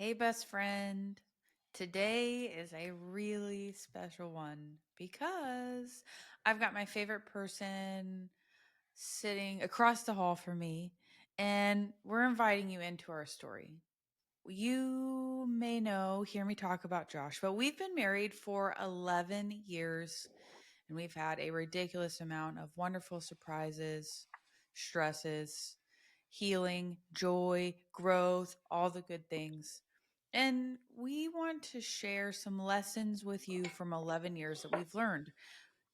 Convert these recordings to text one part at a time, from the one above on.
Hey, best friend. Today is a really special one because I've got my favorite person sitting across the hall from me, and we're inviting you into our story. You may hear me talk about Josh, but we've been married for 11 years and we've had a ridiculous amount of wonderful surprises, stresses, healing, joy, growth, all the good things. And we want to share some lessons with you from 11 years that we've learned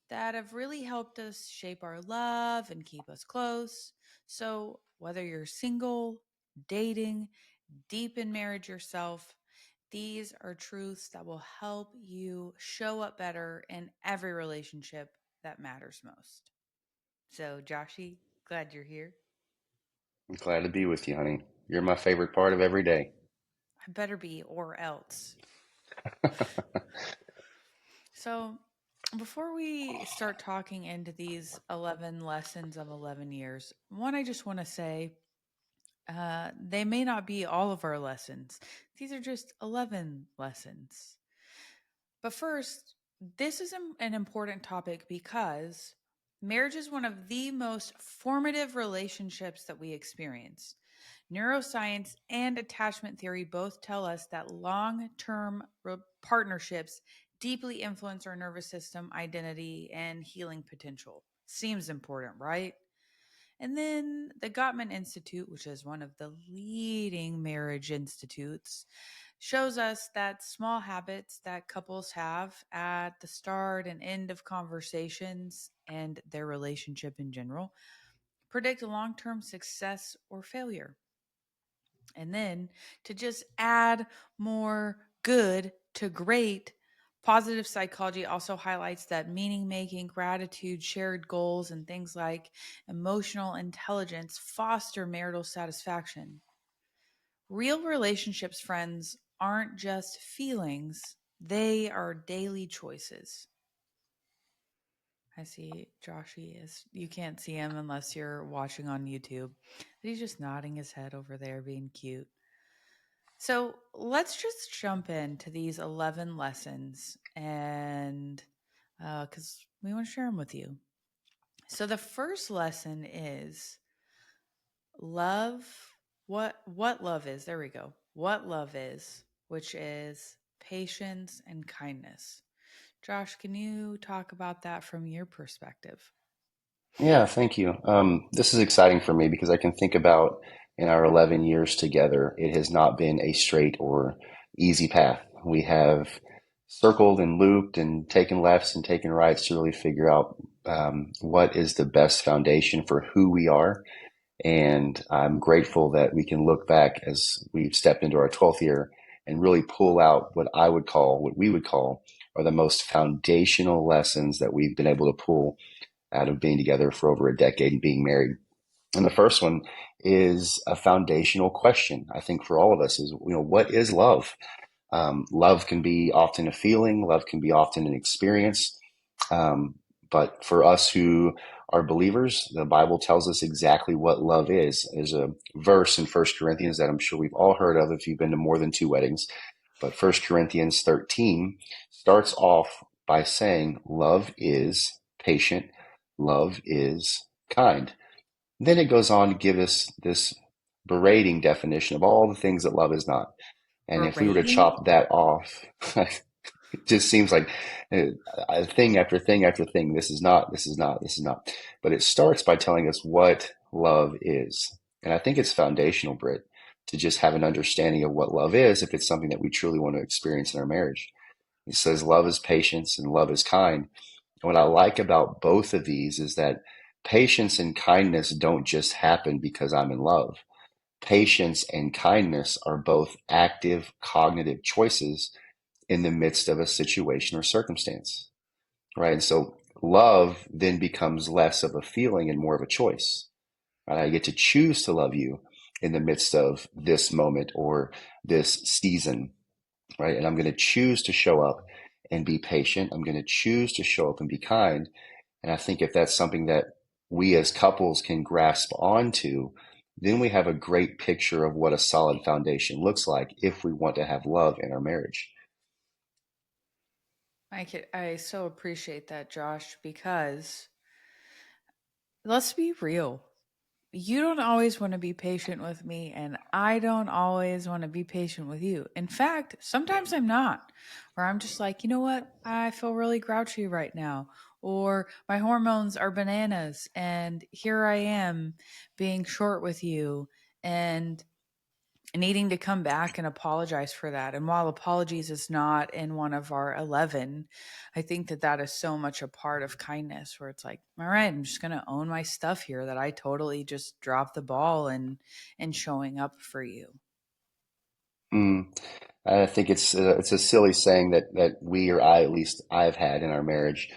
that have really helped us shape our love and keep us close. So, whether you're single, dating, deep in marriage yourself, these are truths that will help you show up better in every relationship that matters most. So, Joshy, glad you're here. I'm glad to be with you, honey. You're my favorite part of every day. I better be, or else. So, before we start talking into these 11 lessons of 11 years, one, I just want to say they may not be all of our lessons. These are just 11 lessons. But first, this is an important topic because marriage is one of the most formative relationships that we experience. Neuroscience and attachment theory both tell us that long term partnerships deeply influence our nervous system, identity, and healing potential. Seems important, right? And then the Gottman Institute, which is one of the leading marriage institutes, shows us that small habits that couples have at the start and end of conversations and their relationship in general predict long term success or failure. And then to just add more good to great, positive psychology also highlights that meaning making, gratitude, shared goals, and things like emotional intelligence foster marital satisfaction. Real relationships, friends, aren't just feelings, they are daily choices. I see Joshy is, you can't see him unless you're watching on YouTube. But he's just nodding his head over there, being cute. So let's just jump into these 11 lessons and because we want to share them with you. So the first lesson is love what love is. There we go. What love is, which is patience and kindness. Josh, can you talk about that from your perspective? Yeah, thank you. This is exciting for me because I can think about in our 11 years together, it has not been a straight or easy path. We have circled and looped and taken lefts and taken rights to really figure out what is the best foundation for who we are. And I'm grateful that we can look back as we've stepped into our 12th year and really pull out what we would call, are the most foundational lessons that we've been able to pull out of being together for over a decade and being married. And the first one is a foundational question, I think, for all of us is, what is love? Love can be often a feeling, love can be often an experience. Um, but for us who are believers, the Bible tells us exactly what love is. There's a verse in First Corinthians that I'm sure we've all heard of if you've been to more than two weddings. But First Corinthians 13 starts off by saying, love is patient, love is kind. Then it goes on to give us this berating definition of all the things that love is not. And if we were to Berating? chop that off, it just seems like thing after thing after thing. This is not, this is not, this is not. But it starts by telling us what love is. And I think it's foundational, Britt, to just have an understanding of what love is if it's something that we truly want to experience in our marriage. It says love is patience and love is kind. And what I like about both of these is that patience and kindness don't just happen because I'm in love. Patience and kindness are both active cognitive choices in the midst of a situation or circumstance, right? And so love then becomes less of a feeling and more of a choice, right? I get to choose to love you in the midst of this moment or this season, right? And I'm going to choose to show up and be patient. I'm going to choose to show up and be kind. And I think if that's something that we as couples can grasp onto, then we have a great picture of what a solid foundation looks like if we want to have love in our marriage. I so appreciate that, Josh, because let's be real. You don't always want to be patient with me, and I don't always want to be patient with you. In fact, sometimes I'm not, where I'm just like, you know what? I feel really grouchy right now, or my hormones are bananas, and here I am being short with you. And needing to come back and apologize for that. And while apologies is not in one of our 11, I think that that is so much a part of kindness where it's like, all right, I'm just going to own my stuff here that I totally just dropped the ball and showing up for you. Mm. I think it's a silly saying that we or I, at least I've had in our marriage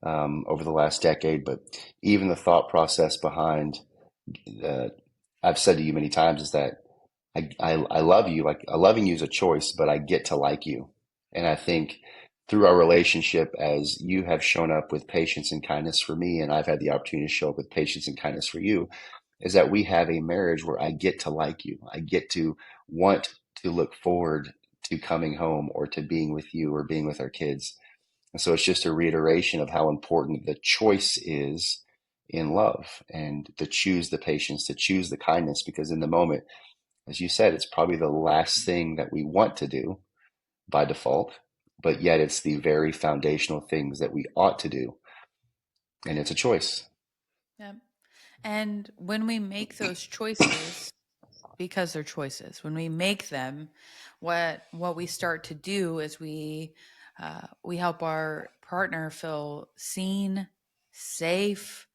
over the last decade, but even the thought process behind uh, I've said to you many times is that I love you. Like loving you is a choice, but I get to like you. And I think through our relationship, as you have shown up with patience and kindness for me, and I've had the opportunity to show up with patience and kindness for you, is that we have a marriage where I get to like you. I get to want to look forward to coming home or to being with you or being with our kids. And so it's just a reiteration of how important the choice is in love and to choose the patience, to choose the kindness, because in the moment, as you said, it's probably the last thing that we want to do by default, but yet it's the very foundational things that we ought to do. And it's a choice. Yeah. And when we make those choices, because they're choices, when we make them, what we start to do is we help our partner feel seen, safe,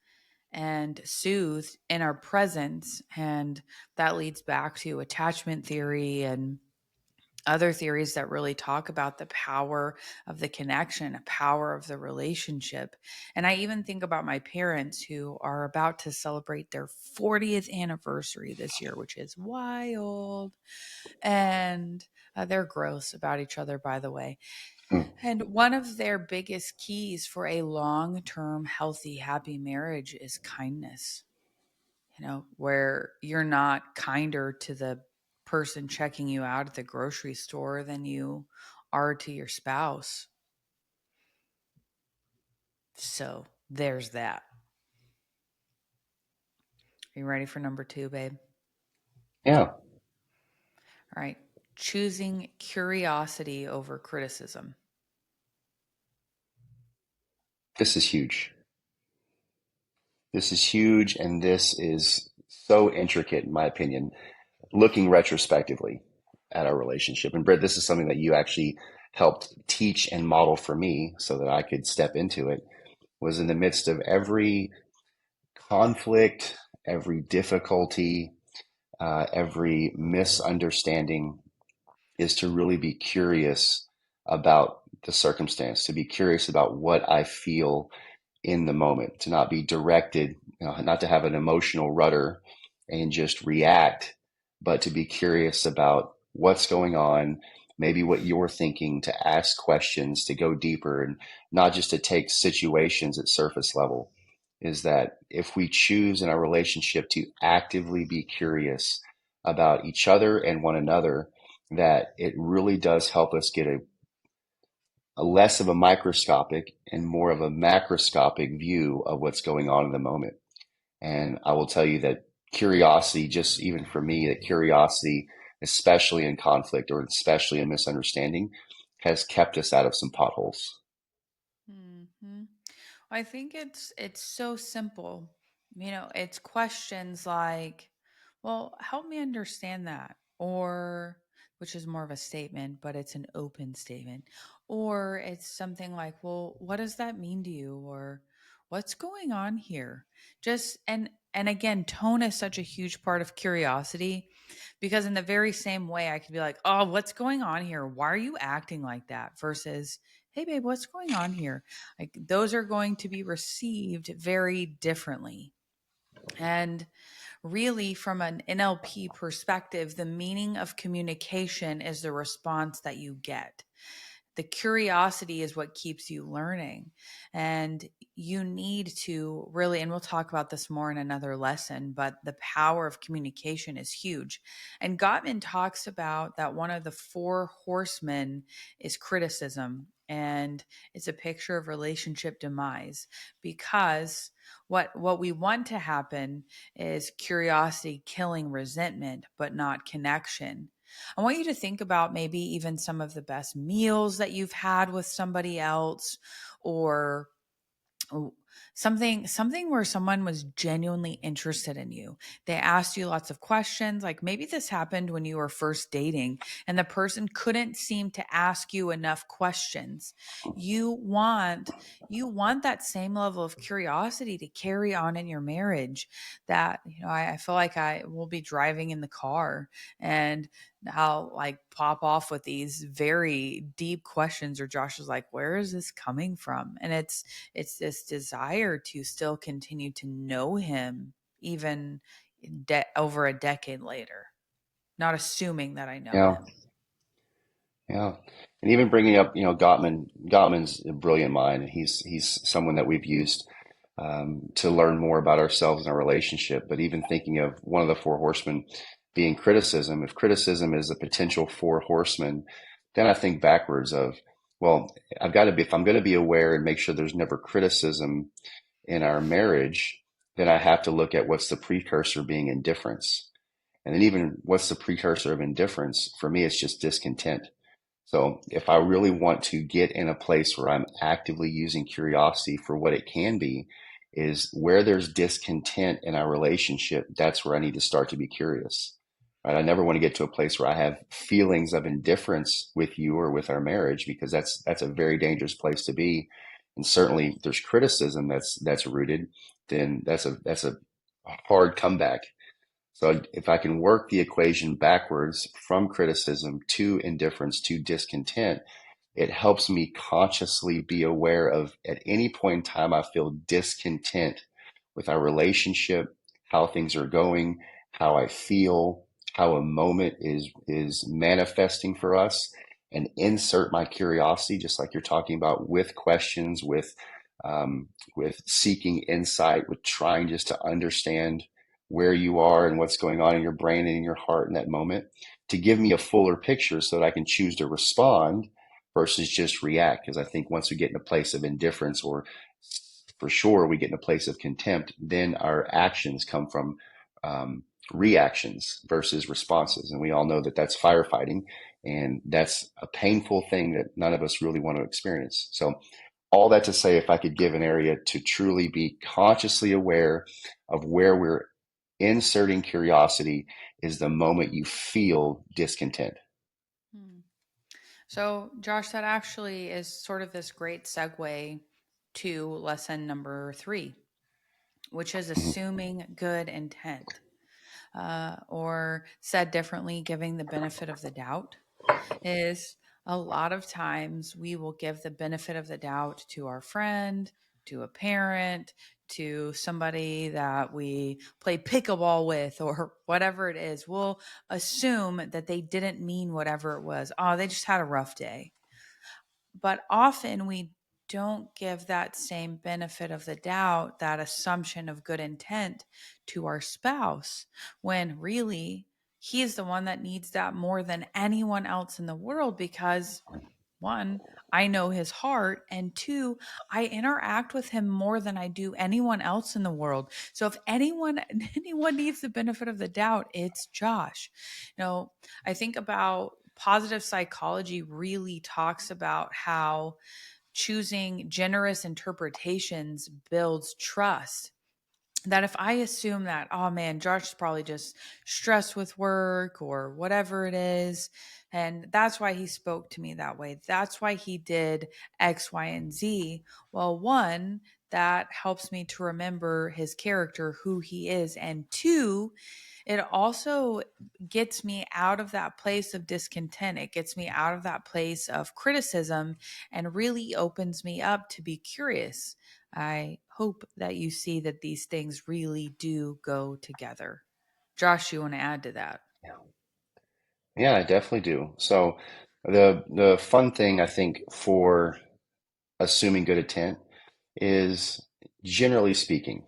and soothed in our presence. And that leads back to attachment theory and other theories that really talk about the power of the connection, a power of the relationship. And I even think about my parents who are about to celebrate their 40th anniversary this year, which is wild. And they're gross about each other, by the way. Hmm. And one of their biggest keys for a long term, healthy, happy marriage is kindness, where you're not kinder to the person checking you out at the grocery store than you are to your spouse. So there's that. Are you ready for number two, babe? Yeah, All right. Choosing curiosity over criticism. this is huge. This is huge, and this is so intricate, in my opinion, looking retrospectively at our relationship. And Britt, this is something that you actually helped teach and model for me so that I could step into it, was in the midst of every conflict, every difficulty, every misunderstanding, is to really be curious about the circumstance, to be curious about what I feel in the moment, to not be directed, not to have an emotional rudder and just react, but to be curious about what's going on, maybe what you're thinking, to ask questions, to go deeper, and not just to take situations at surface level. Is that if we choose in our relationship to actively be curious about each other and one another, that it really does help us get a less of a microscopic and more of a macroscopic view of what's going on in the moment. And I will tell you that curiosity, just even for me, that curiosity, especially in conflict or especially in misunderstanding, has kept us out of some potholes. Hmm. I think it's so simple. It's questions like, "Well, help me understand that," or which is more of a statement, but it's an open statement. Or it's something like, "Well, what does that mean to you?" or "What's going on here?" Just and again, tone is such a huge part of curiosity because in the very same way I could be like, "Oh, what's going on here? Why are you acting like that?" versus, "Hey babe, what's going on here?" Like those are going to be received very differently. And really, from an NLP perspective, the meaning of communication is the response that you get. The curiosity is what keeps you learning. And you need to really, and we'll talk about this more in another lesson, but the power of communication is huge. And Gottman talks about that one of the four horsemen is criticism. And it's a picture of relationship demise because what we want to happen is curiosity killing resentment, but not connection. I want you to think about maybe even some of the best meals that you've had with somebody else, or oh, something where someone was genuinely interested in you. They asked you lots of questions. Like maybe this happened when you were first dating and the person couldn't seem to ask you enough questions. You want you want that same level of curiosity to carry on in your marriage. That, I feel like I will be driving in the car and I'll like pop off with these very deep questions, or Josh is like, where is this coming from? And it's this desire to still continue to know him even over a decade later, not assuming that I know Yeah, him. yeah. And even bringing up, Gottman's a brilliant mind. He's someone that we've used to learn more about ourselves and our relationship. But even thinking of one of the four horsemen being criticism, if criticism is a potential four horsemen, then I think backwards of, well, I've got to be, if I'm going to be aware and make sure there's never criticism in our marriage, then I have to look at what's the precursor being indifference. And then even what's the precursor of indifference? For me, it's just discontent. So if I really want to get in a place where I'm actively using curiosity for what it can be, is where there's discontent in our relationship, that's where I need to start to be curious. Right? I never want to get to a place where I have feelings of indifference with you or with our marriage, because that's a very dangerous place to be. And certainly if there's criticism that's rooted, then that's a hard comeback. So if I can work the equation backwards from criticism to indifference to discontent, it helps me consciously be aware of at any point in time I feel discontent with our relationship, how things are going, how I feel, how a moment is manifesting for us, and insert my curiosity, just like you're talking about, with questions, with seeking insight, with trying just to understand where you are and what's going on in your brain and in your heart in that moment, to give me a fuller picture so that I can choose to respond versus just react. Because I think once we get in a place of indifference, or for sure we get in a place of contempt, then our actions come from reactions versus responses. And we all know that that's firefighting. And that's a painful thing that none of us really want to experience. So, all that to say, if I could give an area to truly be consciously aware of where we're inserting curiosity, is the moment you feel discontent. Hmm. So, Josh, that actually is sort of this great segue to lesson number 3, which is Mhm. assuming good intent, or said differently, giving the benefit of the doubt. Is a lot of times we will give the benefit of the doubt to our friend, to a parent, to somebody that we play pickleball with, or whatever it is. We'll assume that they didn't mean whatever it was. Oh, they just had a rough day. But often we don't give that same benefit of the doubt, that assumption of good intent to our spouse, when really he is the one that needs that more than anyone else in the world. Because one, I know his heart, and two, I interact with him more than I do anyone else in the world. So if anyone anyone needs the benefit of the doubt, it's Josh. I think about positive psychology really talks about how choosing generous interpretations builds trust. That if I assume that, oh man, Josh is probably just stressed with work or whatever it is, and that's why he spoke to me that way, that's why he did X, Y, and Z. Well, one, that helps me to remember his character, who he is, and two, it also gets me out of that place of discontent. It gets me out of that place of criticism and really opens me up to be curious. I hope that you see that these things really do go together. Josh, you want to add to that? Yeah, I definitely do. So, The fun thing I think for assuming good intent is, generally speaking,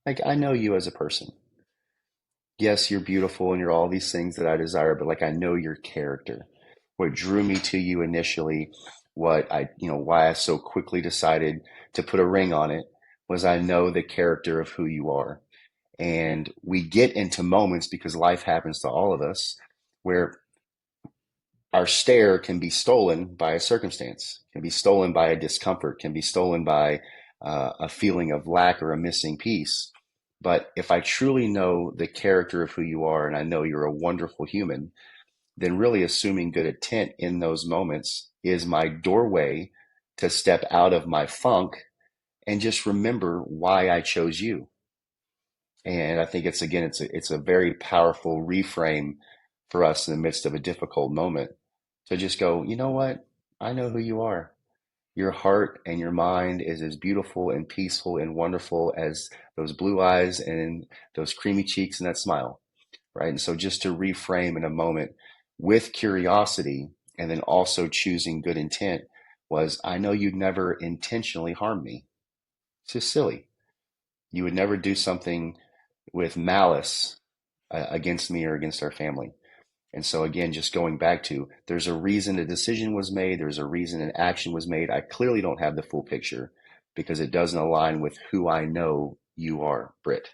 like, I know you as a person. Yes, you're beautiful and you're all these things that I desire, but like, I know your character. What drew me to you initially, what why I so quickly decided to put a ring on it, was I know the character of who you are. And we get into moments, because life happens to all of us, where our stare can be stolen by a circumstance, can be stolen by a discomfort, can be stolen by a feeling of lack or a missing piece. But if I truly know the character of who you are and I know you're a wonderful human, then really assuming good intent in those moments is my doorway to step out of my funk and just remember why I chose you. And I think it's, again, it's a very powerful reframe for us in the midst of a difficult moment, to just go, you know what? I know who you are. Your heart and your mind is as beautiful and peaceful and wonderful as those blue eyes and those creamy cheeks and that smile, right? And so just to reframe in a moment with curiosity, and then also choosing good intent, was, I know you'd never intentionally harm me. It's just silly. You would never do something with malice against me or against our family. And so, again, just going back to, there's a reason a decision was made, there's a reason an action was made. I clearly don't have the full picture because it doesn't align with who I know you are, Britt.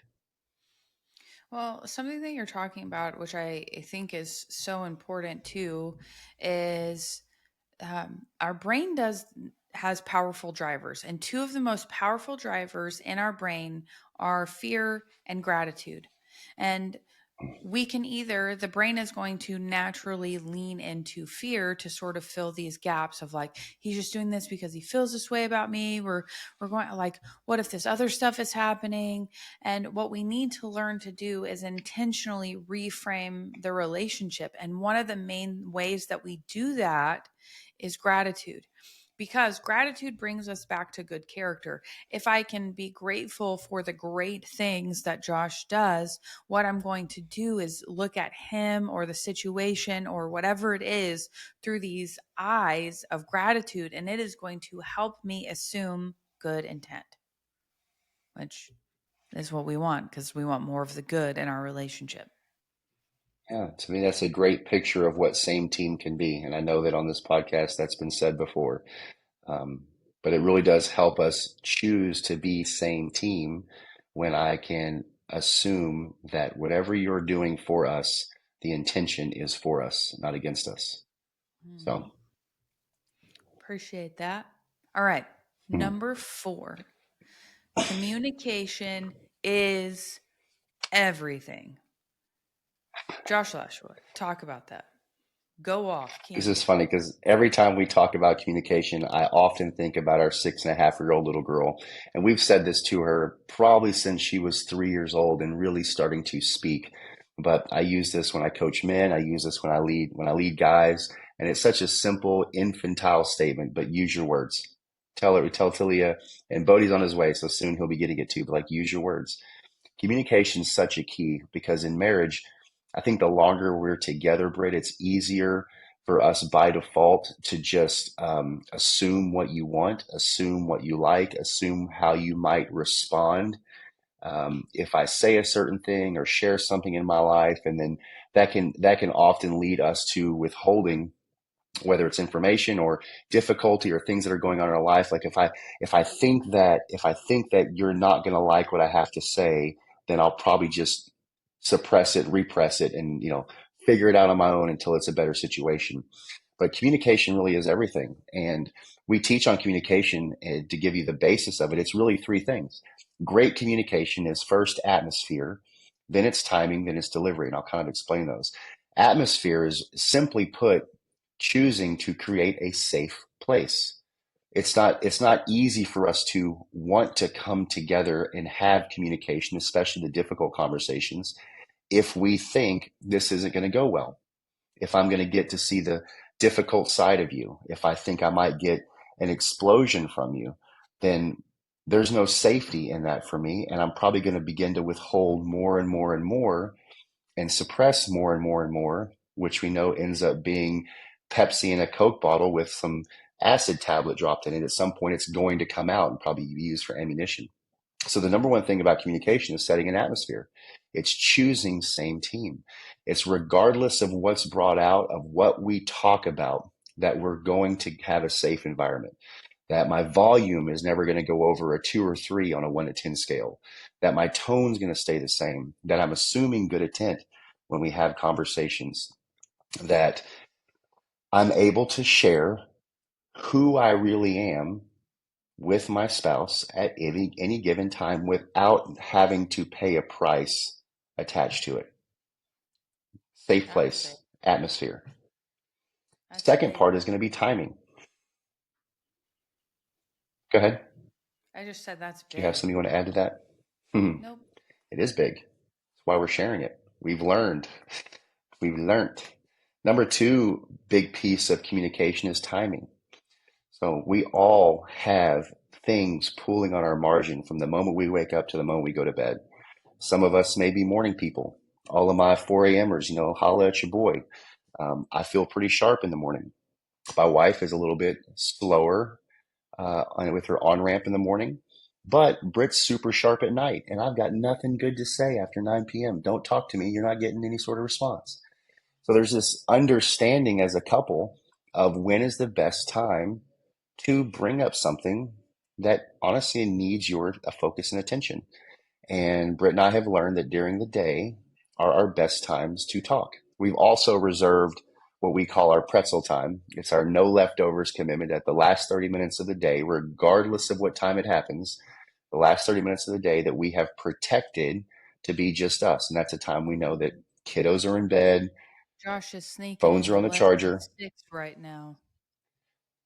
Well, something that you're talking about, which I think is so important too, is our brain does has powerful drivers, and two of the most powerful drivers in our brain are fear and gratitude. And we can either the brain is going to naturally lean into fear to sort of fill these gaps of like, he's just doing this because he feels this way about me. We're going like, what if this other stuff is happening? And what we need to learn to do is intentionally reframe the relationship, and one of the main ways that we do that is gratitude, because gratitude brings us back to good character. If I can be grateful for the great things that Josh does, what I'm going to do is look at him or the situation or whatever it is through these eyes of gratitude, and it is going to help me assume good intent, which is what we want because we want more of the good in our relationship. Yeah, to me, that's a great picture of what same team can be. And I know that on this podcast, that's been said before. Um, but it really does help us choose to be same team when I can assume that whatever you're doing for us, the intention is for us, not against us. Hmm. So, Appreciate that. All right. hmm. Number four, communication is everything. Josh Lashua, talk about that. Go off, This is Candy. funny because every time we talk about communication, I often think about our 6.5-year-old little girl. And we've said this to her probably since she was 3 years old and really starting to speak. But I use this when I coach men. I use this when I lead guys. And it's such a simple, infantile statement, but use your words. Tell Tilia, and Bodie's on his way, so soon he'll be getting it too. But like, use your words. Communication is such a key, because in marriage, I think the longer we're together, Britt, it's easier for us by default to just assume what you want, assume what you like, assume how you might respond if I say a certain thing or share something in my life, and then that can often lead us to withholding, whether it's information or difficulty or things that are going on in our life. Like, if I think that you're not going to like what I have to say, then I'll probably just suppress it, repress it, and figure it out on my own until it's a better situation. But communication really is everything. And we teach on communication, to give you the basis of it. It's really three things. Great communication is, first, atmosphere, then it's timing, then it's delivery. And I'll kind of explain those. Atmosphere is, simply put, choosing to create a safe place. It's not easy for us to want to come together and have communication, especially the difficult conversations, if we think this isn't going to go well, if I'm going to get to see the difficult side of you, if I think I might get an explosion from you, then there's no safety in that for me. And I'm probably going to begin to withhold more and more and more, and suppress more and more and more, which we know ends up being Pepsi in a Coke bottle with some acid tablet dropped in it. At some point, it's going to come out and probably be used for ammunition. So the number one thing about communication is setting an atmosphere. It's choosing same team. It's regardless of what's brought out of what we talk about that we're going to have a safe environment. That my volume is never going to go over a 2 or 3 on a 1 to 10 scale. That my tone's going to stay the same. That I'm assuming good intent when we have conversations. That I'm able to share who I really am with my spouse at any given time without having to pay a price attached to it. Safe That's big. place, atmosphere. That's Second big. part is going to be timing. Go ahead. I just said that's Do you have big. something you want to add to that? Hmm. Nope. It is big. That's why we're sharing it. We've learned. We've learned. Number two big piece of communication is timing. So we all have things pulling on our margin from the moment we wake up to the moment we go to bed. Some of us may be morning people. All of my 4 a.m.ers, holla at your boy. I feel pretty sharp in the morning. My wife is a little bit slower with her on ramp in the morning, but Britt's super sharp at night, and I've got nothing good to say after 9 p.m. Don't talk to me. You're not getting any sort of response. So there's this understanding as a couple of when is the best time to bring up something that honestly needs your focus and attention. And Britt and I have learned that during the day are our best times to talk. We've also reserved what we call our pretzel time. It's our no leftovers commitment at the last 30 minutes of the day, regardless of what time it happens, the last 30 minutes of the day that we have protected to be just us. And that's a time we know that kiddos are in bed, Josh is sneaking phones in are on the 11 and charger. 6 right now.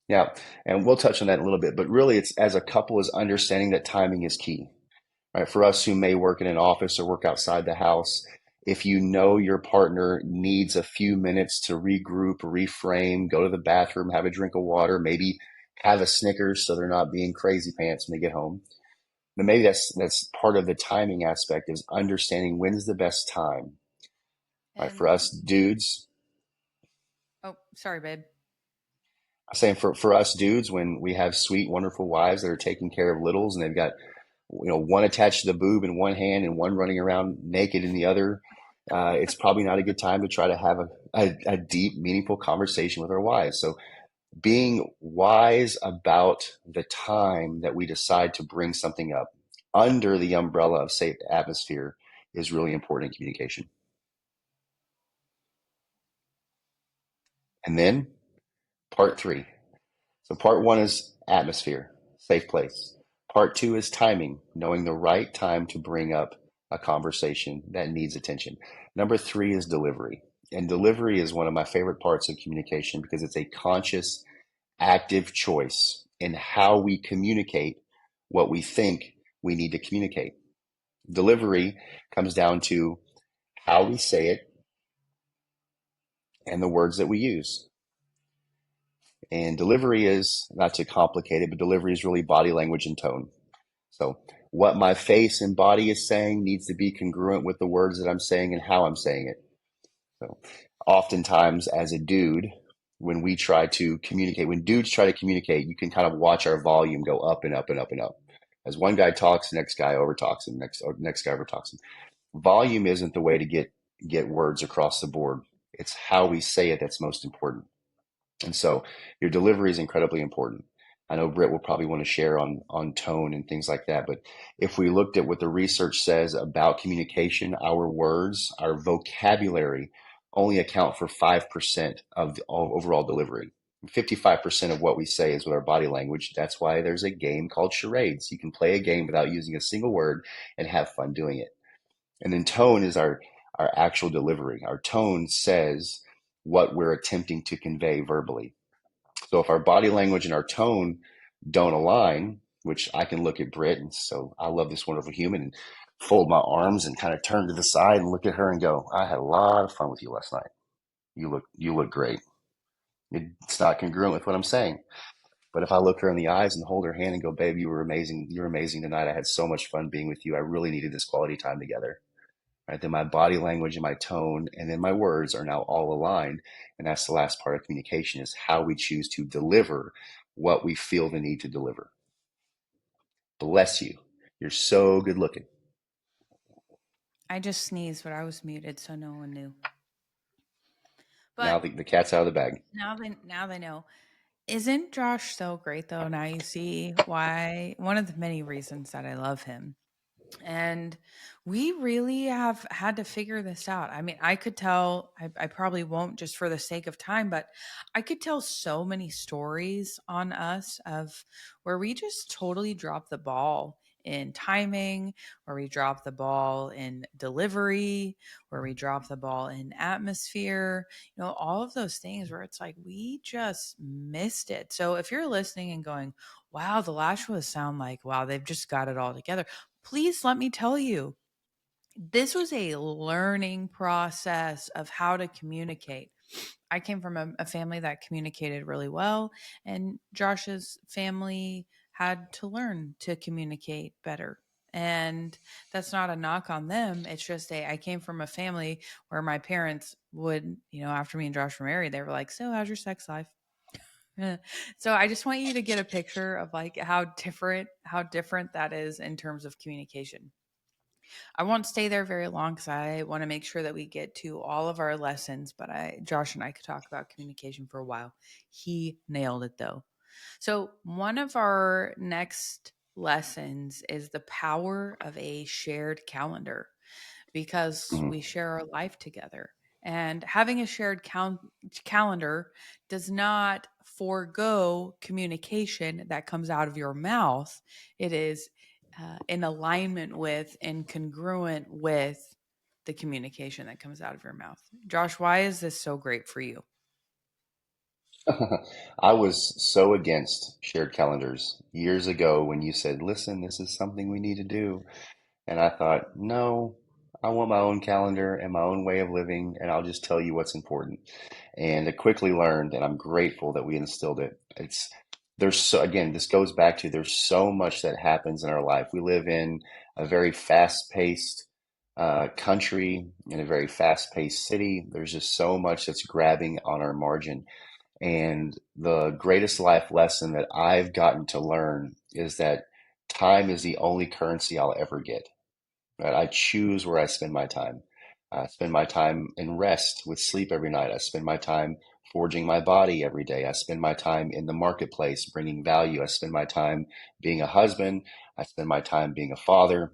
Yeah. And we'll touch on that in a little bit. But really, it's as a couple is understanding that timing is key. Right? For us who may work in an office or work outside the house, if you know your partner needs a few minutes to regroup, reframe, go to the bathroom, have a drink of water, maybe have a Snickers so they're not being crazy pants when they get home, then maybe that's part of the timing aspect is understanding when's the best time. Right? For And us dudes, oh, sorry, babe. I'm saying for us dudes, when we have sweet, wonderful wives that are taking care of littles and they've got one attached to the boob in one hand and one running around naked in the other. It's probably not a good time to try to have a deep, meaningful conversation with our wives. So being wise about the time that we decide to bring something up under the umbrella of safe atmosphere is really important in communication. And then part three. So part one is atmosphere, safe place. Part two is timing, knowing the right time to bring up a conversation that needs attention. Number three is delivery. And delivery is one of my favorite parts of communication because it's a conscious, active choice in how we communicate what we think we need to communicate. Delivery comes down to how we say it and the words that we use. And delivery is not too complicated, but delivery is really body language and tone. So what my face and body is saying needs to be congruent with the words that I'm saying and how I'm saying it. So oftentimes as a dude, when we try to communicate, when dudes try to communicate, you can kind of watch our volume go up and up and up and up. As one guy talks, next guy overtalks him, next guy overtalks him. Volume isn't the way to get words across the board. It's how we say it that's most important. And so your delivery is incredibly important. I know Britt will probably want to share on tone and things like that. But if we looked at what the research says about communication, our words, our vocabulary only account for 5% of the overall delivery. 55% of what we say is with our body language. That's why there's a game called charades. You can play a game without using a single word and have fun doing it. And then tone is our actual delivery. Our tone says what we're attempting to convey verbally. So if our body language and our tone don't align, which I can look at Britt, and so I love this wonderful human, and fold my arms and kind of turn to the side and look at her and go, I had a lot of fun with you last night. You look great. It's not congruent with what I'm saying. But if I look her in the eyes and hold her hand and go, babe, you were amazing. You were amazing tonight. I had so much fun being with you. I really needed this quality time together. right? Then my body language and my tone and then my words are now all aligned. And that's the last part of communication is how we choose to deliver what we feel the need to deliver. Bless you. You're so good looking. I just sneezed, but I was muted, so no one knew. Now But the cat's out of the bag. now they know. Isn't Josh so great though? Now you see why one of the many reasons that I love him. And we really have had to figure this out. I mean, I could tell, I probably won't just for the sake of time, but I could tell so many stories on us of where we just totally dropped the ball in timing, where we dropped the ball in delivery, where we dropped the ball in atmosphere, all of those things where it's like we just missed it. So if you're listening and going, wow, the Lashes sound like, wow, they've just got it all together. Please let me tell you, this was a learning process of how to communicate. I came from a family that communicated really well, and Josh's family had to learn to communicate better. And that's not a knock on them. It's just I came from a family where my parents would, after me and Josh were married, they were like, "So, how's your sex life?" So I just want you to get a picture of like how different that is in terms of communication. I won't stay there very long because I want to make sure that we get to all of our lessons. But Josh and I could talk about communication for a while. He nailed it though. So one of our next lessons is the power of a shared calendar because Mhm. we share our life together. And having a shared calendar does not forego communication that comes out of your mouth. It is in alignment with and congruent with the communication that comes out of your mouth. Josh, why is this so great for you? I was so against shared calendars years ago when you said, listen, this is something we need to do. And I thought, no, I want my own calendar and my own way of living, and I'll just tell you what's important. And I quickly learned, and I'm grateful that we instilled it. There's so, again, this goes back to there's so much that happens in our life. We live in a very fast-paced country, in a very fast-paced city. There's just so much that's grabbing on our margin. And the greatest life lesson that I've gotten to learn is that time is the only currency I'll ever get. Right? I choose where I spend my time. I spend my time in rest with sleep every night. I spend my time forging my body every day. I spend my time in the marketplace bringing value. I spend my time being a husband. I spend my time being a father.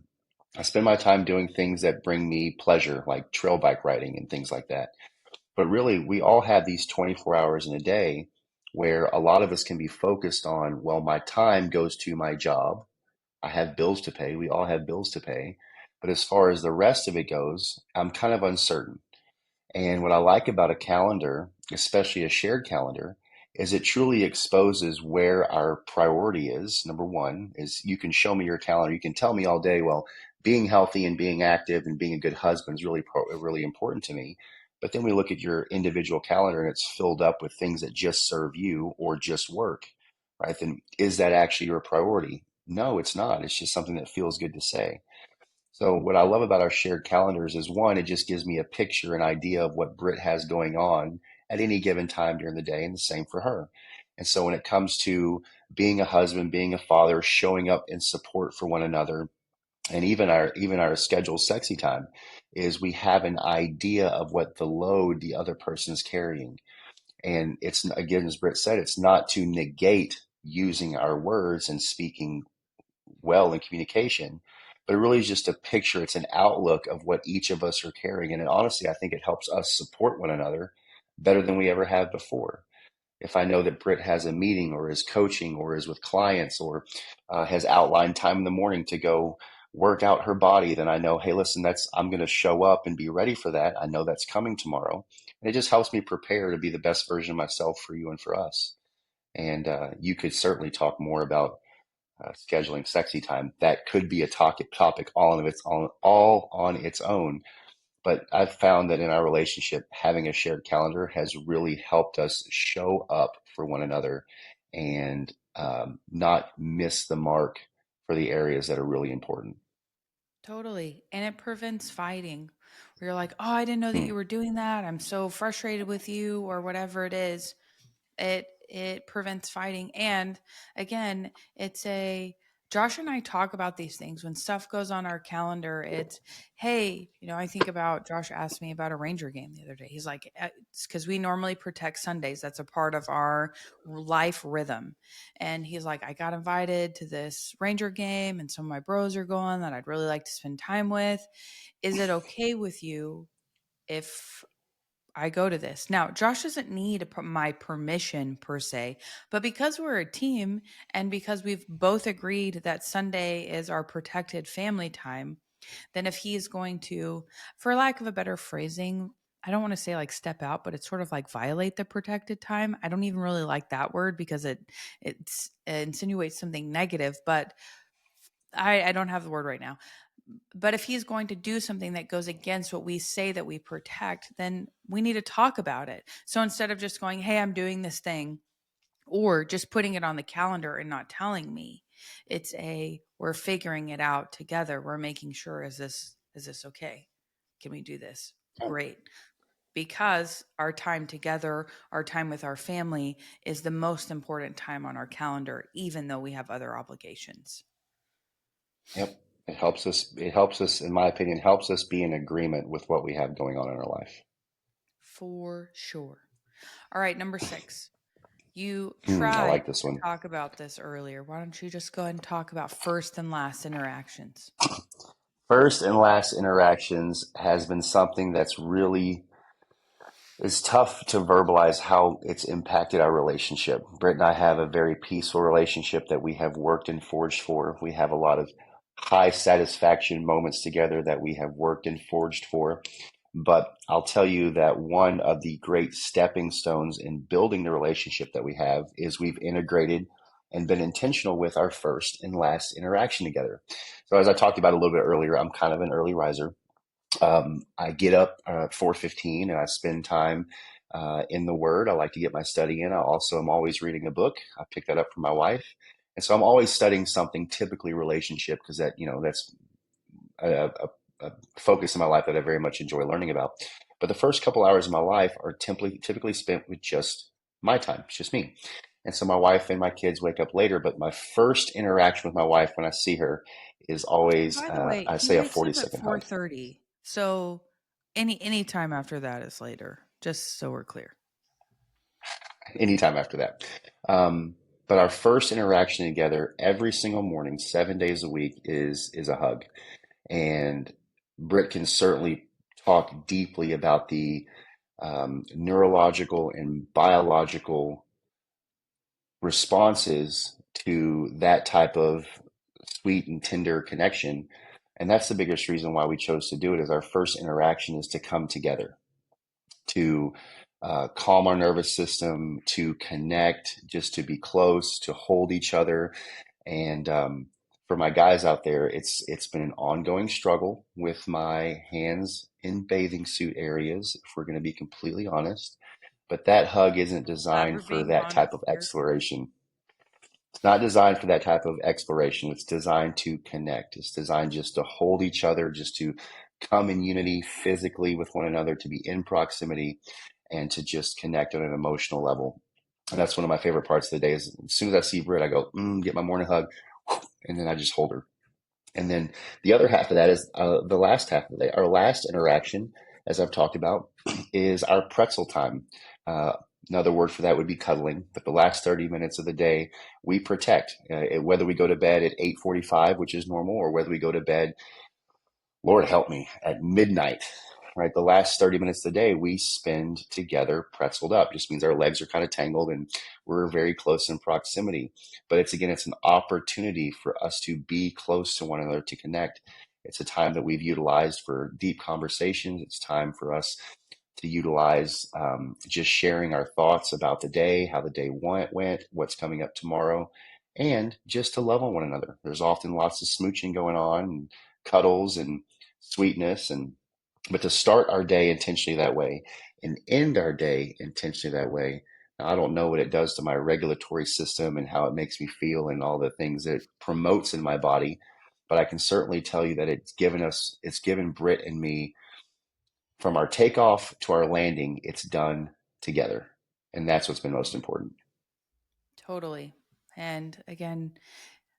I spend my time doing things that bring me pleasure, like trail bike riding and things like that. But really, we all have these 24 hours in a day where a lot of us can be focused on, well, my time goes to my job. I have bills to pay. We all have bills to pay. But as far as the rest of it goes, I'm kind of uncertain. And what I like about a calendar, especially a shared calendar, is it truly exposes where our priority is. Number one is you can show me your calendar. You can tell me all day, well, being healthy and being active and being a good husband is really important to me. But then we look at your individual calendar and it's filled up with things that just serve you or just work, right? Then is that actually your priority? No, it's not. It's just something that feels good to say. So what I love about our shared calendars is one, it just gives me a picture, an idea of what Britt has going on at any given time during the day, and the same for her. And so when it comes to being a husband, being a father, showing up in support for one another, and even our scheduled sexy time, is we have an idea of what the load the other person is carrying. And it's again, as Britt said, it's not to negate using our words and speaking well in communication, but it really is just a picture. It's an outlook of what each of us are carrying. And honestly, I think it helps us support one another better than we ever have before. If I know that Britt has a meeting or is coaching or is with clients or has outlined time in the morning to go work out her body, then I know, hey, listen, I'm going to show up and be ready for that. I know that's coming tomorrow. And it just helps me prepare to be the best version of myself for you and for us. And you could certainly talk more about scheduling sexy time. That could be a topic all on its own. But I've found that in our relationship, having a shared calendar has really helped us show up for one another and not miss the mark for the areas that are really important. Totally. And it prevents fighting. where you're like, "Oh, I didn't know that Hmm. you were doing that. I'm so frustrated with you," or whatever it is. It prevents fighting. And again, it's a Josh and I talk about these things when stuff goes on our calendar. It's, hey, I think about Josh asked me about a Ranger game the other day. He's like, it's because we normally protect Sundays. That's a part of our life rhythm. And he's like, I got invited to this Ranger game, and some of my bros are going that I'd really like to spend time with. Is it okay with you if I go to this? Now, Josh doesn't need my permission per se, but because we're a team and because we've both agreed that Sunday is our protected family time, then if he's going to, for lack of a better phrasing, I don't want to say like step out, but it's sort of like violate the protected time. I don't even really like that word because it insinuates something negative, but I don't have the word right now. But if he's going to do something that goes against what we say that we protect, then we need to talk about it. So instead of just going, hey, I'm doing this thing, or just putting it on the calendar and not telling me, it's we're figuring it out together. We're making sure, is this okay? Can we do this? Great. Because our time together, our time with our family is the most important time on our calendar, even though we have other obligations. Yep. It helps us, in my opinion, helps us be in agreement with what we have going on in our life. For sure. All right, number 6. You I tried like this to one. talk about this earlier. Why don't you just go ahead and talk about first and last interactions? First and last interactions has been something that's really it's tough to verbalize how it's impacted our relationship. Britt and I have a very peaceful relationship that we have worked and forged for. We have a lot of high satisfaction moments together that we have worked and forged for. But I'll tell you that one of the great stepping stones in building the relationship that we have is we've integrated and been intentional with our first and last interaction together. So as I talked about a little bit earlier, I'm kind of an early riser. I get up at 4:15 and I spend time in the Word. I like to get my study in. I also am always reading a book. I picked that up from my wife, and so I'm always studying something, typically relationship, because that's a focus in my life that I very much enjoy learning about. But the first couple hours of my life are typically spent with just my time. It's just me. And so my wife and my kids wake up later, but my first interaction with my wife when I see her is always, By the way, I he say, a wakes 40 up at second hug. 4:30. So any time after that is later, just so we're clear. Anytime after that. But our first interaction together every single morning, 7 days a week, is a hug. And Britt can certainly talk deeply about the neurological and biological responses to that type of sweet and tender connection. And that's the biggest reason why we chose to do it is our first interaction is to come together, to calm our nervous system, to connect, just to be close, to hold each other. And for my guys out there, it's been an ongoing struggle with my hands in bathing suit areas, if we're going to be completely honest. But that hug isn't Glad designed we're for being that type honest of here. exploration. It's not designed for that type of exploration. It's designed to connect. It's designed just to hold each other, just to come in unity physically with one another, to be in proximity, and to just connect on an emotional level. And that's one of my favorite parts of the day. Is as soon as I see Britt, I go, get my morning hug, and then I just hold her. And then the other half of that is the last half of the day. Our last interaction, as I've talked about, is our pretzel time. Uh, Another word for that would be cuddling. But the last 30 minutes of the day, we protect. Whether we go to bed at 8:45, which is normal, or whether we go to bed, Lord help me, at midnight, right? The last 30 minutes of the day we spend together pretzeled up. Just means our legs are kind of tangled and we're very close in proximity. But it's an opportunity for us to be close to one another, to connect. It's a time that we've utilized for deep conversations. It's time for us to utilize just sharing our thoughts about the day, how the day went, what's coming up tomorrow, and just to love on one another. There's often lots of smooching going on, and cuddles and sweetness, and but to start our day intentionally that way and end our day intentionally that way. Now, I don't know what it does to my regulatory system and how it makes me feel and all the things that it promotes in my body, but I can certainly tell you that it's given Britt and me from our takeoff to our landing, it's done together. And that's what's been most important. Totally. And again,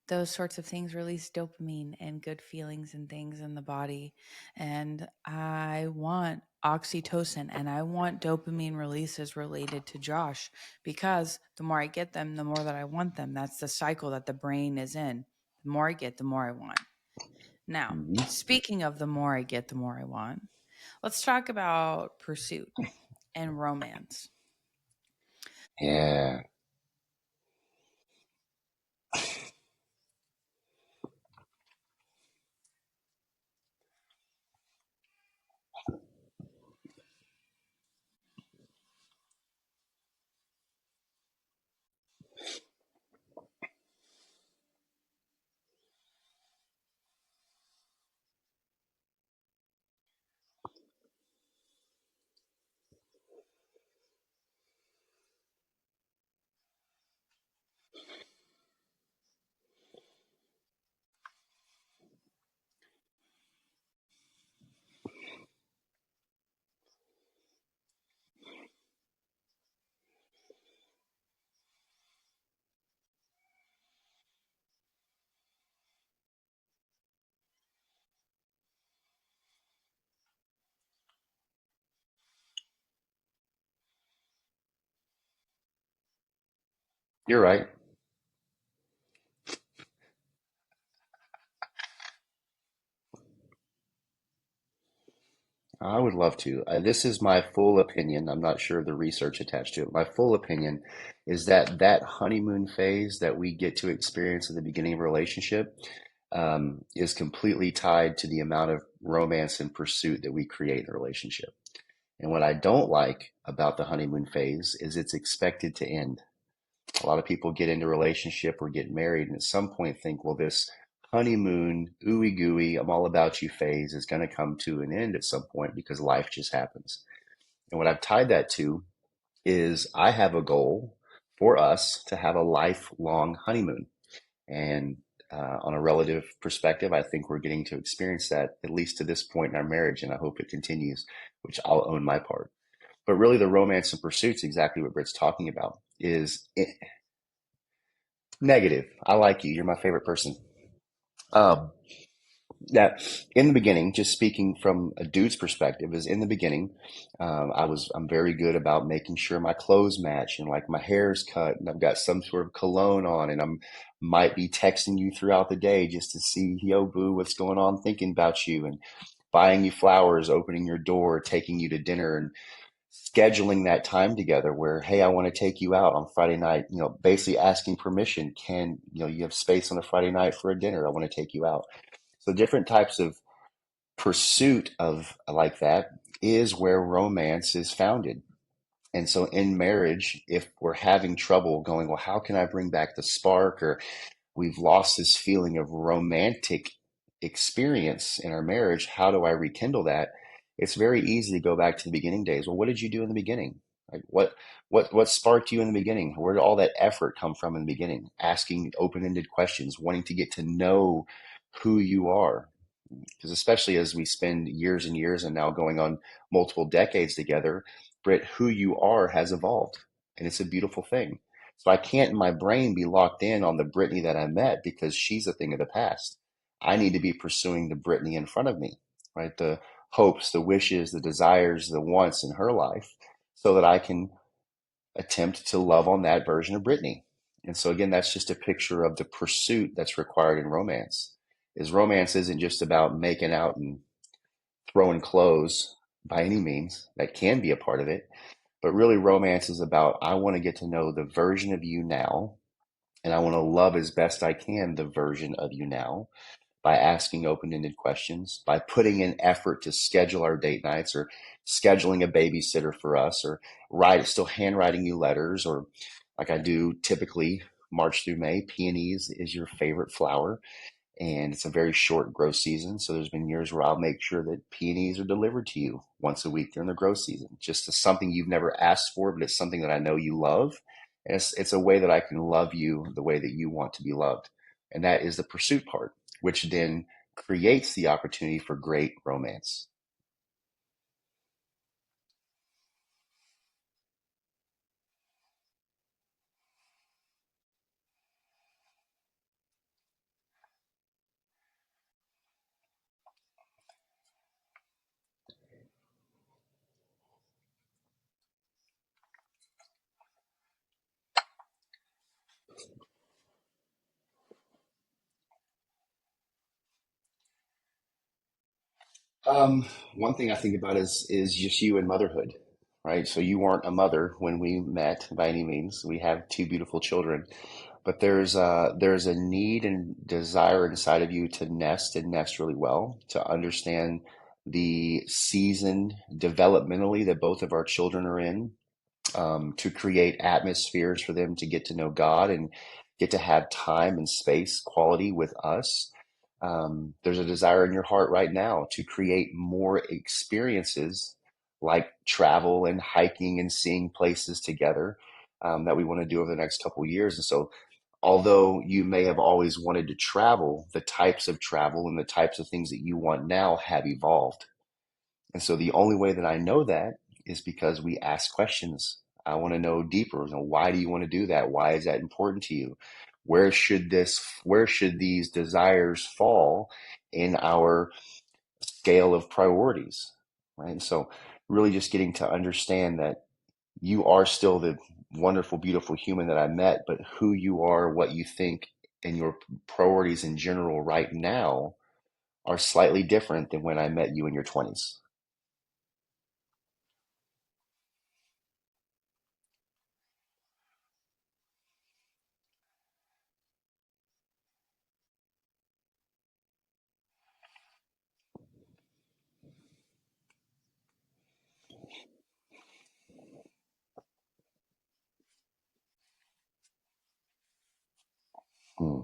those sorts of things release dopamine and good feelings and things in the body. And I want oxytocin and I want dopamine releases related to Josh because the more I get them, the more that I want them. That's the cycle that the brain is in. The more I get, the more I want. Now, Mhm. speaking of the more I get, the more I want, let's talk about pursuit and romance. Yeah, you're right. I would love to. This is my full opinion. I'm not sure of the research attached to it. My full opinion is that that honeymoon phase that we get to experience at the beginning of a relationship is completely tied to the amount of romance and pursuit that we create in a relationship. And what I don't like about the honeymoon phase is it's expected to end. A lot of people get into a relationship or get married and at some point think, well, this honeymoon, ooey gooey, I'm all about you phase is going to come to an end at some point because life just happens. And what I've tied that to is I have a goal for us to have a lifelong honeymoon. And on a relative perspective, I think we're getting to experience that at least to this point in our marriage. And I hope it continues, which I'll own my part. But really, the romance and pursuits, exactly what Britt's talking about, is negative. I like you. You're my favorite person. Um, that in the beginning, just speaking from a dude's perspective, is in the beginning, I'm very good about making sure my clothes match and like my hair's cut and I've got some sort of cologne on and I'm might be texting you throughout the day just to see, yo, boo, what's going on, thinking about you and buying you flowers, opening your door, taking you to dinner and scheduling that time together where, hey, I want to take you out on Friday night, basically asking permission. Can, you have space on a Friday night for a dinner? I want to take you out. So different types of pursuit of like that is where romance is founded. And so in marriage, if we're having trouble going, well, how can I bring back the spark? Or we've lost this feeling of romantic experience in our marriage. How do I rekindle that? It's very easy to go back to the beginning days. Well, what did you do in the beginning? Like what sparked you in the beginning? Where did all that effort come from in the beginning? Asking open-ended questions, wanting to get to know who you are. Because especially as we spend years and years and now going on multiple decades together, Britt, who you are has evolved. And it's a beautiful thing. So I can't in my brain be locked in on the Brittany that I met because she's a thing of the past. I need to be pursuing the Brittany in front of me, right? The hopes, the wishes, the desires, the wants in her life so that I can attempt to love on that version of Brittany. And so again, that's just a picture of the pursuit that's required in romance. Is romance isn't just about making out and throwing clothes by any means. That can be a part of it. But really, romance is about I want to get to know the version of you now, and I want to love as best I can the version of you now by asking open-ended questions, by putting in effort to schedule our date nights or scheduling a babysitter for us or still handwriting you letters or like I do typically March through May, peonies is your favorite flower and it's a very short grow season. So there's been years where I'll make sure that peonies are delivered to you once a week during the grow season. Just as something you've never asked for, but it's something that I know you love. And it's a way that I can love you the way that you want to be loved. And that is the pursuit part, which then creates the opportunity for great romance. Um, One thing I think about is just you and motherhood, right? So you weren't a mother when we met by any means. We have two beautiful children, but there's a need and desire inside of you to nest and nest really well, to understand the season developmentally that both of our children are in, to create atmospheres for them to get to know God and get to have time and space quality with us. There's a desire in your heart right now to create more experiences like travel and hiking and seeing places together, that we want to do over the next couple of years. And so, although you may have always wanted to travel, the types of travel and the types of things that you want now have evolved. And so the only way that I know that is because we ask questions. I want to know deeper. You know, why do you want to do that? Why is that important to you? Where should these desires fall in our scale of priorities? Right. And so really just getting to understand that you are still the wonderful, beautiful human that I met, but who you are, what you think, and your priorities in general right now are slightly different than when I met you in your 20s. Hmm.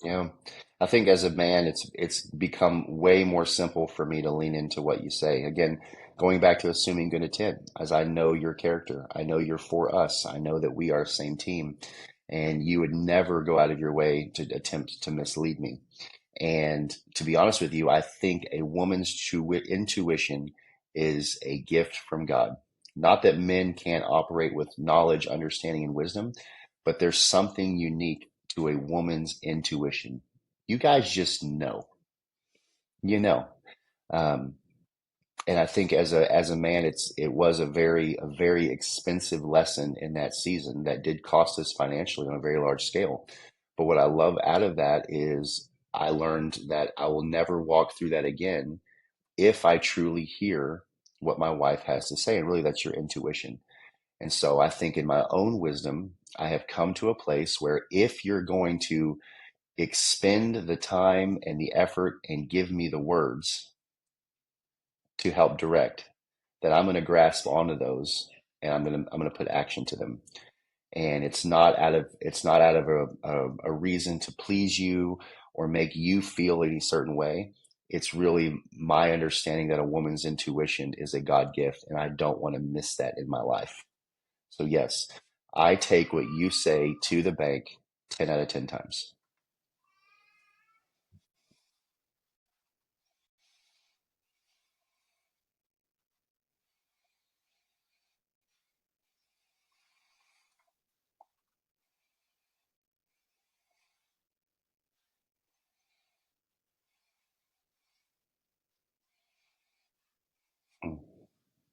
Yeah. I think as a man, it's become way more simple for me to lean into what you say. Again, going back to assuming good intent, as I know your character, I know you're for us, I know that we are same team, and you would never go out of your way to attempt to mislead me. And to be honest with you, I think a woman's intuition is a gift from God. Not that men can't operate with knowledge, understanding, and wisdom, but there's something unique to a woman's intuition. You guys just know, you know. Um, and I think as a man, it was a very expensive lesson in that season that did cost us financially on a very large scale. But what I love out of that is I learned that I will never walk through that again if I truly hear what my wife has to say. And really, that's your intuition. And so I think in my own wisdom, I have come to a place where if you're going to expend the time and the effort and give me the words to help direct, that I'm going to grasp onto those and I'm going to put action to them. And it's not out of a reason to please you or make you feel any certain way. It's really my understanding that a woman's intuition is a God gift, and I don't want to miss that in my life. So yes, I take what you say to the bank 10 out of 10 times.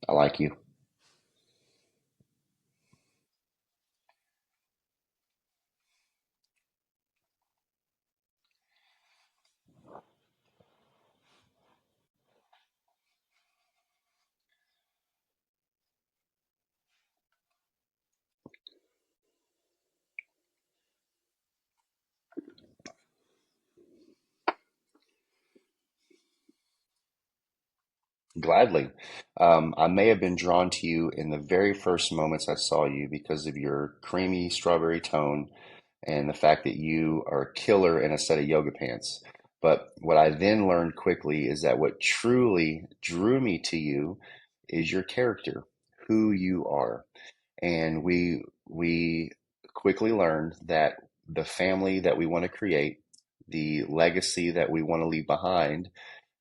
I like you. Gladly. I may have been drawn to you in the very first moments I saw you because of your creamy strawberry tone and the fact that you are a killer in a set of yoga pants. But what I then learned quickly is that what truly drew me to you is your character, who you are. And we quickly learned that the family that we want to create, the legacy that we want to leave behind,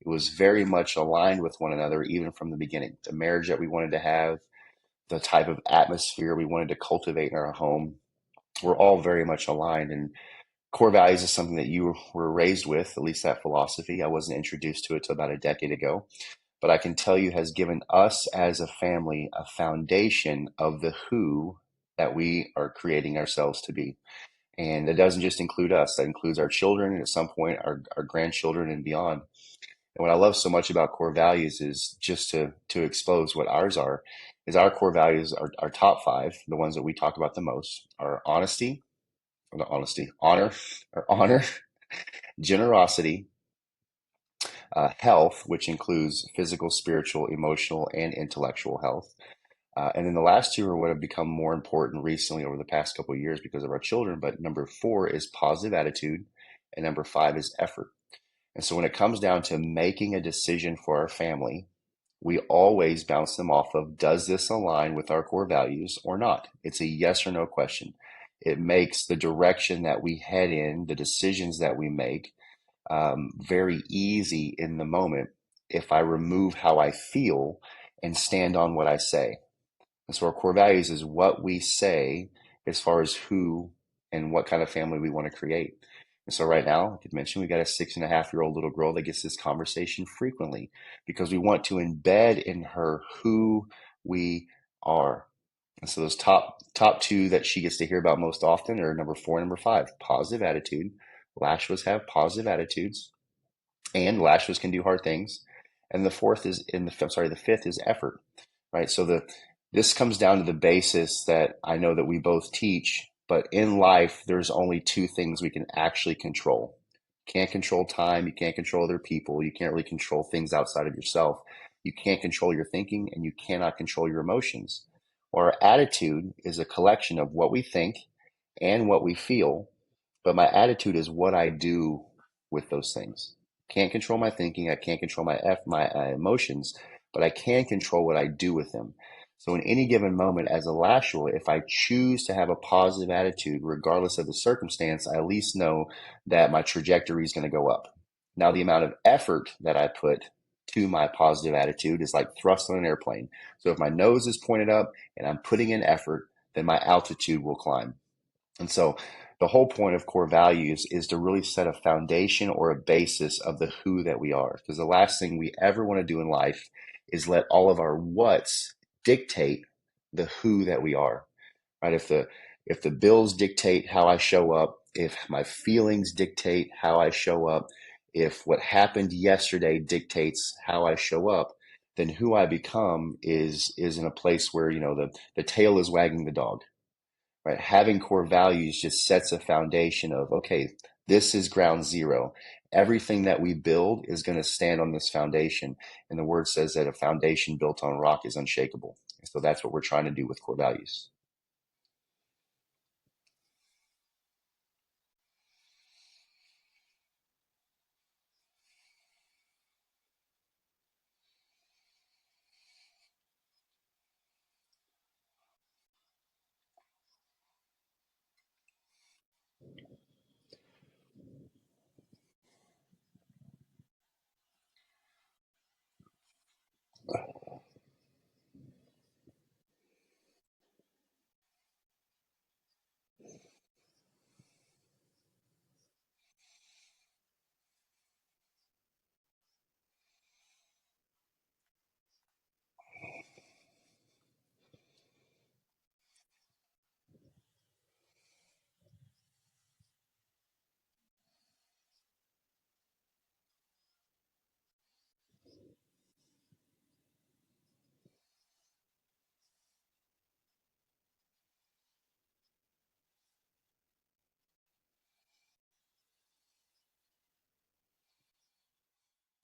it was very much aligned with one another even from the beginning. The marriage that we wanted to have, the type of atmosphere we wanted to cultivate in our home, were all very much aligned. And core values is something that you were raised with, at least that philosophy. I wasn't introduced to it till about a decade ago, but I can tell you has given us as a family a foundation of the who that we are creating ourselves to be. And it doesn't just include us, that includes our children and at some point our grandchildren and beyond. And what I love so much about core values is just to expose what ours are, is our core values are our top five, the ones that we talk about the most, are honesty, or not honesty, honor, or honor, generosity, health, which includes physical, spiritual, emotional, and intellectual health. And then the last two are what have become more important recently over the past couple of years because of our children. But number four is positive attitude, and number five is effort. And so when it comes down to making a decision for our family, we always bounce them off of, does this align with our core values or not? It's a yes or no question. It makes the direction that we head in, the decisions that we make, very easy in the moment if I remove how I feel and stand on what I say. And so our core values is what we say as far as who and what kind of family we want to create. And so right now, like I mentioned, we got a 6.5-year-old little girl that gets this conversation frequently because we want to embed in her who we are. And so those top two that she gets to hear about most often are number four and number five, positive attitude. Lashwas have positive attitudes and Lashwas can do hard things. And the fourth is in the, I'm sorry, the fifth is effort, right? So this comes down to the basis that I know that we both teach, but in life, there's only two things we can actually control. You can't control time. You can't control other people. You can't really control things outside of yourself. You can't control your thinking and you cannot control your emotions. Or our attitude is a collection of what we think and what we feel, but my attitude is what I do with those things. Can't control my thinking. I can't control my emotions, but I can control what I do with them. So in any given moment as a Lashua, if I choose to have a positive attitude, regardless of the circumstance, I at least know that my trajectory is going to go up. Now, the amount of effort that I put to my positive attitude is like thrust on an airplane. So if my nose is pointed up and I'm putting in effort, then my altitude will climb. And so the whole point of core values is to really set a foundation or a basis of the who that we are. Because the last thing we ever want to do in life is let all of our what's dictate the who that we are. Right? If the bills dictate how I show up, if my feelings dictate how I show up, if what happened yesterday dictates how I show up, then who I become is in a place where, the tail is wagging the dog, right? Having core values just sets a foundation of, okay, this is ground zero. Everything that we build is going to stand on this foundation. And the word says that a foundation built on rock is unshakable. So that's what we're trying to do with core values.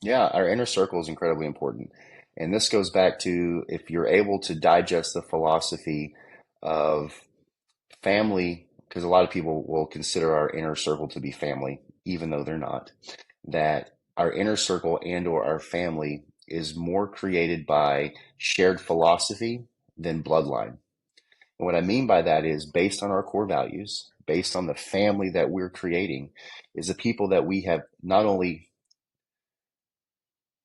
Yeah, our inner circle is incredibly important. And this goes back to if you're able to digest the philosophy of family, because a lot of people will consider our inner circle to be family, even though they're not, that our inner circle and or our family is more created by shared philosophy than bloodline. And what I mean by that is based on our core values, based on the family that we're creating, is the people that we have not only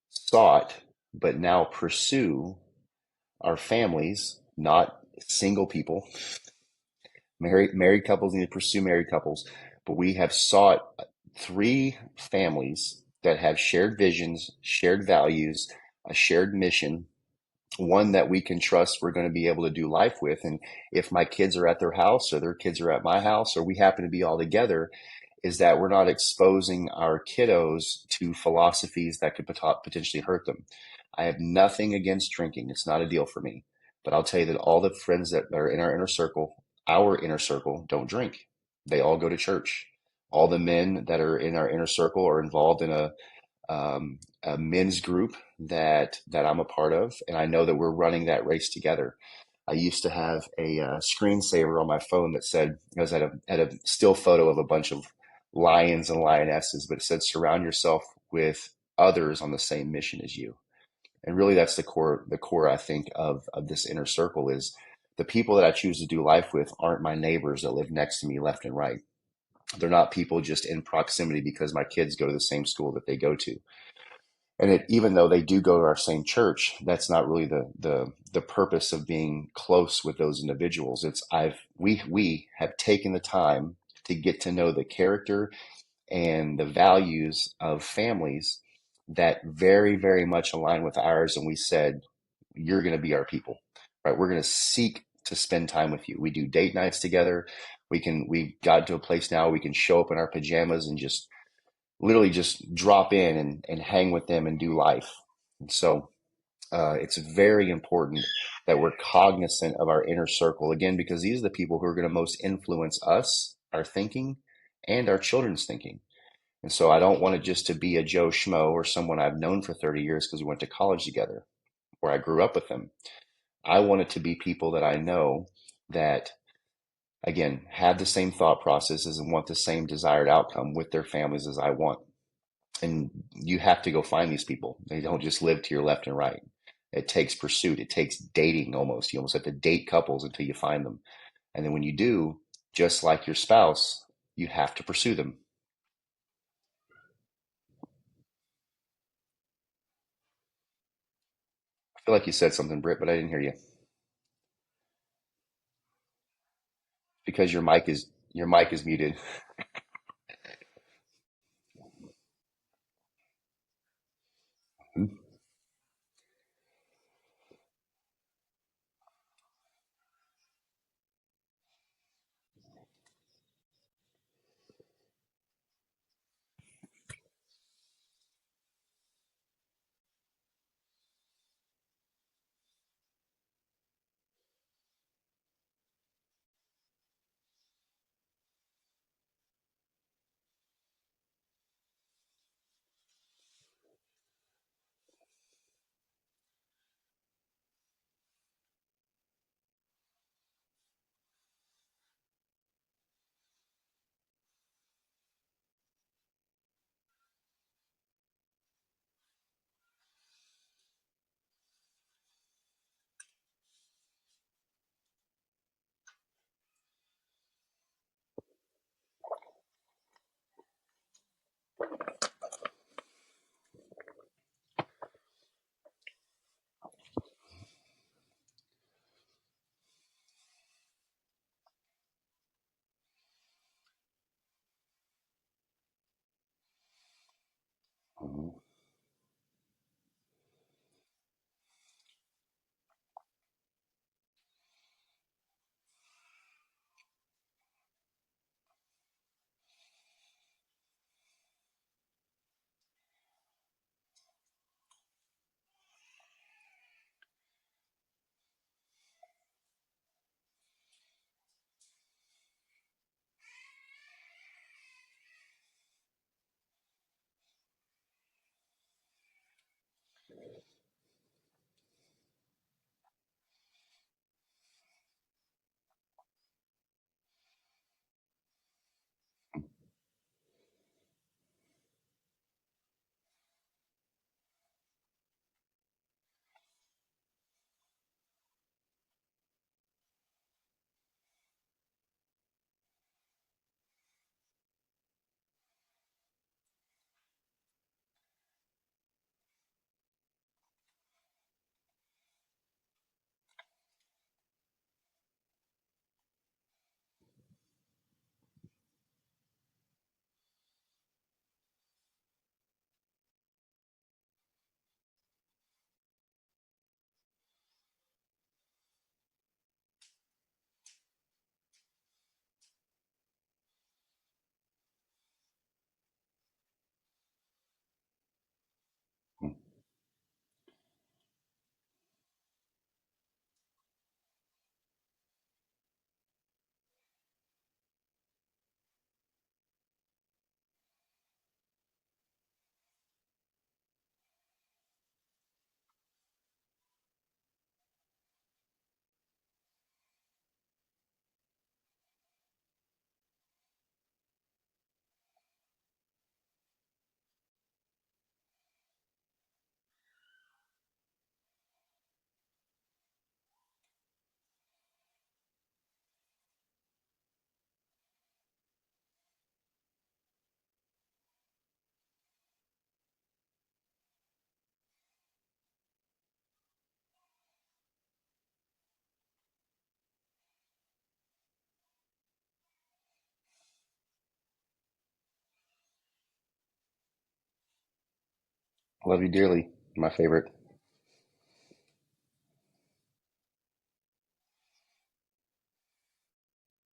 sought, but now pursue our families, not single people. Married couples need to pursue married couples, but we have sought three families that have shared visions, shared values, a shared mission, one that we can trust we're going to be able to do life with. And if my kids are at their house or their kids are at my house or we happen to be all together, is that we're not exposing our kiddos to philosophies that could potentially hurt them. I have nothing against drinking. It's not a deal for me. But I'll tell you that all the friends that are in our inner circle, don't drink. They all go to church. All the men that are in our inner circle are involved in a men's group that I'm a part of, and I know that we're running that race together. I used to have a screensaver on my phone that said it was at a still photo of a bunch of lions and lionesses, but it said surround yourself with others on the same mission as you. And really, that's the core I think of this inner circle is the people that I choose to do life with aren't my neighbors that live next to me left and right. They're not people just in proximity because my kids go to the same school that they go to. And even though they do go to our same church, that's not really the purpose of being close with those individuals. We have taken the time to get to know the character and the values of families that very, very much align with ours. And we said, you're going to be our people, right? We're going to seek to spend time with you. We do date nights together. We got to a place now we can show up in our pajamas and just literally just drop in and hang with them and do life. And so it's very important that we're cognizant of our inner circle again, because these are the people who are going to most influence us, our thinking, and our children's thinking. And so I don't want it just to be a Joe Schmo or someone I've known for 30 years because we went to college together or I grew up with them. I want it to be people that I know that, again, have the same thought processes and want the same desired outcome with their families as I want. And you have to go find these people. They don't just live to your left and right. It takes pursuit. It takes dating almost. You almost have to date couples until you find them. And then when you do, just like your spouse, you have to pursue them. I feel like you said something, Britt, but I didn't hear you because your mic is muted. Love you dearly. My favorite.